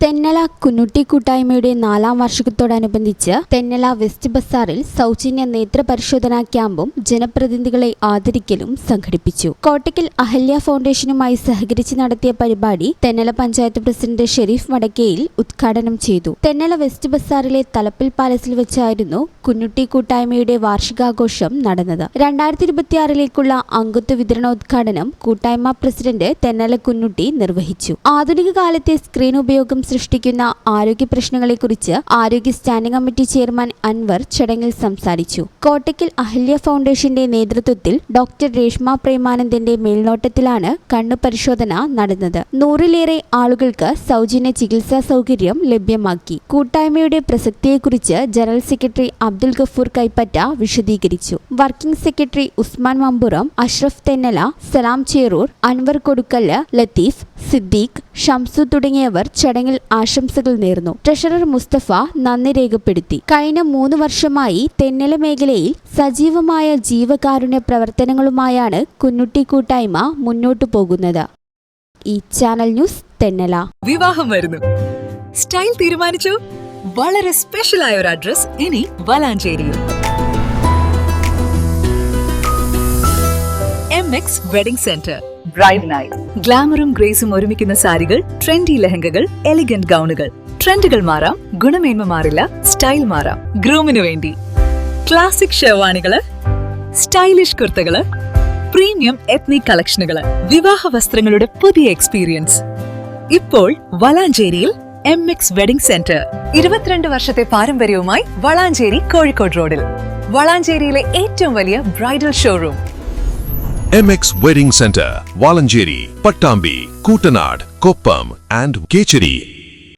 തെന്നല കുഞ്ഞുട്ടി കൂട്ടായ്മയുടെ 4ാം വാർഷികത്തോടനുബന്ധിച്ച് തെന്നല വെസ്റ്റ് ബസാറിൽ സൗജന്യ നേത്രപരിശോധനാ ക്യാമ്പും ജനപ്രതിനിധികളെ ആദരിക്കലും സംഘടിപ്പിച്ചു. കോട്ടയ്ക്കൽ അഹല്യ ഫൗണ്ടേഷനുമായി സഹകരിച്ച് നടത്തിയ പരിപാടി തെന്നല പഞ്ചായത്ത് പ്രസിഡന്റ് ഷെരീഫ് വടക്കേയിൽ ഉദ്ഘാടനം ചെയ്തു. തെന്നല വെസ്റ്റ് ബസാറിലെ തലപ്പിൽ പാലസിൽ വെച്ചായിരുന്നു കുഞ്ഞുട്ടി കൂട്ടായ്മയുടെ വാർഷികാഘോഷം നടന്നത്. 2026ലേക്കുള്ള അംഗത്വ വിതരണോദ്ഘാടനം കൂട്ടായ്മ പ്രസിഡന്റ് തെന്നല കുഞ്ഞുട്ടി നിർവഹിച്ചു. ആധുനിക കാലത്തെ സ്ക്രീൻ ഉപയോഗം സൃഷ്ടിക്കുന്ന ആരോഗ്യ പ്രശ്നങ്ങളെക്കുറിച്ച് ആരോഗ്യ സ്റ്റാൻഡിംഗ് കമ്മിറ്റി ചെയർമാൻ അൻവർ ചടങ്ങിൽ സംസാരിച്ചു. കോട്ടയ്ക്കൽ അഹല്യ ഫൗണ്ടേഷന്റെ നേതൃത്വത്തിൽ ഡോക്ടർ രേഷ്മ പ്രേമാനന്ദന്റെ മേൽനോട്ടത്തിലാണ് കണ്ണു പരിശോധന നടന്നത്. 100ലേറെ ആളുകൾക്ക് സൗജന്യ ചികിത്സാ സൗകര്യം ലഭ്യമാക്കി. കൂട്ടായ്മയുടെ പ്രസക്തിയെക്കുറിച്ച് ജനറൽ സെക്രട്ടറി അബ്ദുൽ ഗഫൂർ കൈപ്പറ്റ വിശദീകരിച്ചു. വർക്കിംഗ് സെക്രട്ടറി ഉസ്മാൻ മമ്പുറം, അഷ്റഫ് തെന്നല, സലാം ചേറൂർ, അൻവർ കൊടുക്കല്ല്, ലത്തീഫ്, സിദ്ദീഖ്, ഷംസു തുടങ്ങിയവർ ചടങ്ങിൽ ആശംസകൾ നേർന്നു. ട്രഷറർ മുസ്തഫ നന്ദി രേഖപ്പെടുത്തി. കഴിഞ്ഞ 3 വർഷമായി തെന്നല മേഖലയിൽ സജീവമായ ജീവകാരുണ്യ പ്രവർത്തനങ്ങളുമായാണ് കുഞ്ഞുട്ടി കൂട്ടായ്മ മുന്നോട്ടു പോകുന്നത്. ഈ ചാനൽ ന്യൂസ് തെന്നല. വിവാഹം വരുന്നു, സ്റ്റൈൽ തീരുമാനിച്ചു. വളരെ സ്പെഷ്യൽ ആയ ഒരു അഡ്രസ് ഇനി വളാഞ്ചേരിയിൽ. MX wedding centre. ബ്രൈഡിനായി ഗ്ലാമറും ഗ്രേസും ഒരുമിക്കുന്ന സാരികൾ, ട്രെൻഡി ലെഹങ്കകൾ, എലിഗന്റ് ഗൗണുകൾ. ട്രെൻഡുകൾ മാറാം, ഗുണമേന്മ മാറില്ല, സ്റ്റൈൽ മാറാം. ഗ്രൂമിനു വേണ്ടി ക്ലാസിക് ഷെർവാണികള്, സ്റ്റൈലിഷ് കുർത്തകള്, പ്രീമിയം എത്നിക് കളക്ഷനുകള്, വിവാഹ വസ്ത്രങ്ങളുടെ പുതിയ എക്സ്പീരിയൻസ് ഇപ്പോൾ വളാഞ്ചേരിയിൽ. MX wedding centre. 22 വർഷത്തെ പാരമ്പര്യവുമായി വളാഞ്ചേരി കോഴിക്കോട് റോഡിൽ. വളാഞ്ചേരിയിലെ ഏറ്റവും വലിയ bridal showroom. MX Wedding Center, Valancheri, Pattambi, Kutanad, Koppam and Kecheri.